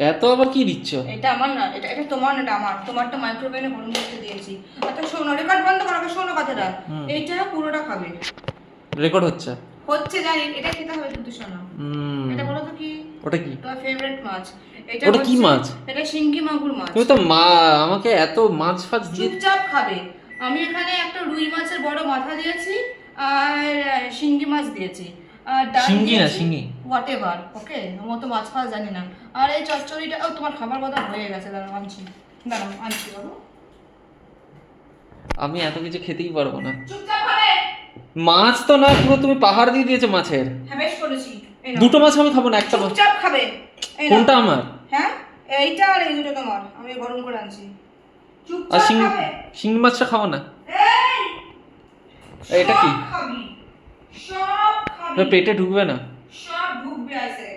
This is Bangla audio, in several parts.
এত আবার কি দিচ্ছ? এটা আমার না, এটা এটা তোমার না, এটা আমার। তোমারটা মাইক্রোওয়েভে গরম করতে দিয়েছি। আচ্ছা শোনো, রেকর্ড বন্ধ করো, আগে শোনো কথাটা। এইটা পুরোটা খাবে। রেকর্ড হচ্ছে? হচ্ছে জানি, এটা খেতে হবে কিন্তু শোনো। এটা বলো তো কি? ওটা কি? তোমার ফেভারিট মাছ। এটা ওটা কি মাছ? এটা শিঙ্গি মাগুর মাছ। তুমি তো আমাকে এত মাছ ফাছ দিয়ে চুপচাপ খাবে। আমি এখানে একটা রুই মাছের বড় মাথা দিয়েছি আর শিঙ্গি মাছ দিয়েছি আর ডাল শিঙ্গি না, দিয়েছি, শিঙি। হোয়াটএভার, ওকে। আমি তো মাছ ফাছ জানি না। আর এই চচ্চড়িটা, ও তোমার খাবার কথা হয়ে গেছে, দাঁড়াও আনছি, বাবু। আমি এত কিছু খেতেই পারবো না। চুপচাপ খাবে। মাছ তো না, পুরো তুমি পাহাড় দিয়ে দিয়েছো মাছের। হ্যাঁ বেশ করেছি। এই নাও। দুটো মাছ আমি খাবো না, একটা মাছ। চুপচাপ খাবে। এই নাও। কোনটা আমার? হ্যাঁ এইটা আর এই দুটো তোমার, আমি গরম করে আনছি। আর চুপচাপ খাবে। শিঙি মাছটা খাবো না। এই এটা কি? সব খাবি, সব খাবি। পেটে ঢুকবে না? সব ঢুকবে আছে।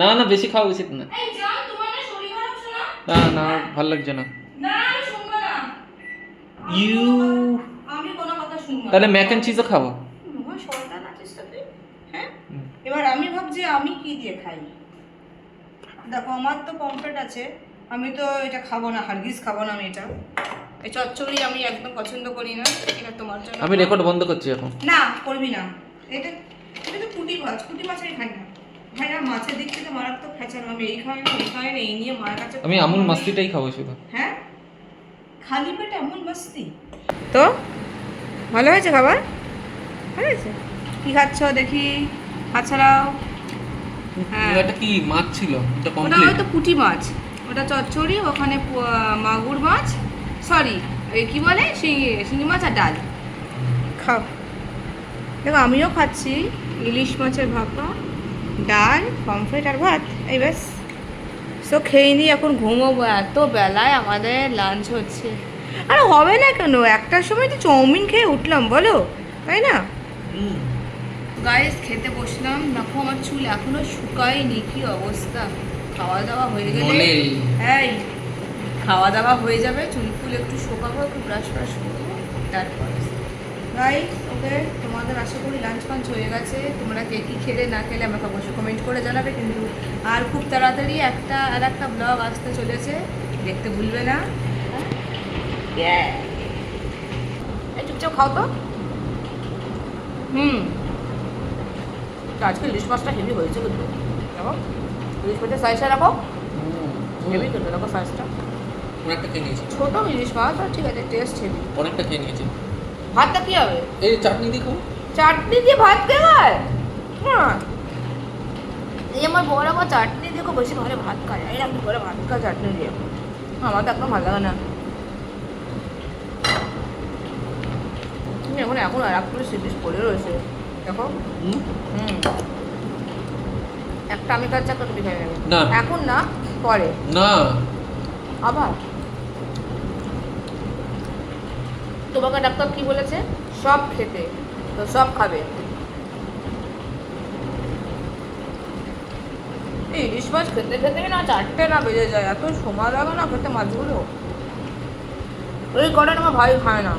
না না, বেশি খাওয়া উচিত না। এই জান, তোমার না শরীর খারাপ শোনা? না না, ভালো লাগছে না। না আমি শুনবো না। ইউ আমি কোনো কথা শুনবো না। তাহলে ম্যাক এন্ড চিজও খাবো? মহা শয়তান আছিস তো তুই। হ্যাঁ এবার আমি ভাবছি আমি কি দিয়ে খাই। দেখো আমার তো পমফ্রেট আছে, আমি তো এটা খাবো না, হারগিজ খাবো না আমি এটা। এই চচ্চড়ি আমি একদম পছন্দ করি না, এটা তোমার জন্য। আমি রেকর্ড বন্ধ করছি এখন। না করবি না। এটা এটা তো পুঁটি মাছ, পুঁটি মাছ আমি খাই না। ভাই না, মাছের দিক থেকে মারাত্মক খেঁচানো। আমি এই খাই না, ওই খাই না, এই নিয়ে মায়ের কাছে। আমি আমুল মাস্তিটাই খাবো শুধু। হ্যাঁ খালি পেটে এমন মাস্তি। তো ভালো হয়েছে খাবার? ভালো হয়েছে। কি খাচ্ছ দেখি? হাত ছাড়াও। হ্যাঁ এটা কি মাছ ছিল? এটা ওটা কমপ্লিট। হয়তো পুঁটি মাছ, ওটা চচ্চড়ি, ওখানে মাগুর মাছ, সরি কি বলে শিঙি মাছ আর ডাল। খাও। দেখো আমিও খাচ্ছি ইলিশ মাছের ভাপা, ডাল, পমফ্রেট আর ভাত, এই ব্যাস। সো খেয়ে নিই, এখন ঘুমোবো। এত বেলায় আমাদের লাঞ্চ হচ্ছে। আরে হবে না কেন, একটার সময় তো চাউমিন খেয়ে উঠলাম বলো, তাই না? গাইস খেতে বসলাম, দেখো আমার চুল এখনো শুকায়নি, কি অবস্থা। খাওয়া দাওয়া হয়ে গেলে, এই খাওয়া দাওয়া হয়ে যাবে, চুল ফুল একটু শুকাবো, একটু ব্রাশ ব্রাশ করবো, তারপর গাইস ওকে। তোমাদের আশা করি লাঞ্চ ফাঞ্চ হয়ে গেছে। তোমরা কে কী খেলে না খেলে আমাকে অবশ্যই কমেন্ট করে জানাবে। কিন্তু আর খুব তাড়াতাড়ি একটা ব্লগ আসতে চলেছে, দেখতে ভুলবে না। এই চুপচাপ খাও তো। আজকে ইলিশ মাছটা হেভি হয়েছে কিন্তু, দেখো ইলিশ মাছের সাইজটা রাখো, হেভি কিন্তু দেখো সাইজটা। অনেকটা খেয়ে নিয়েছি। ছোটো ইলিশ মাছ আর ঠিক আছে, টেস্ট হেভি। অনেকটা খেয়ে নিয়েছি। ভাতটা কী হবে? এই চাটনি দিয়ে খাও। চাটনি দিয়ে ভাত খেয়ে হয়? হ্যাঁ এই আমার বড় আবার চাটনি দিয়ে খুব বেশি ভালো ভাত খায়, এরকম কি করে ভাত খায় চাটনি দিয়ে? আমার তো একদম ভালো লাগে না। তুমি এখন আর এক করে সিরিজ পড়ে রয়েছে দেখো। একটা আমি খাচ্ছি, একটা তুমি খাই নেবে। না এখন না, পরে না। আবার তোমাকে ডাক্তার কি বলেছে? সব খেতে, তো সব খাবে। এই ইলিশ মাছ খেতে খেতে না 4টে না বেজে যায়, এত সময় লাগে না খেতে মাছগুলো। ওই করেন আমার ভাই খায় না।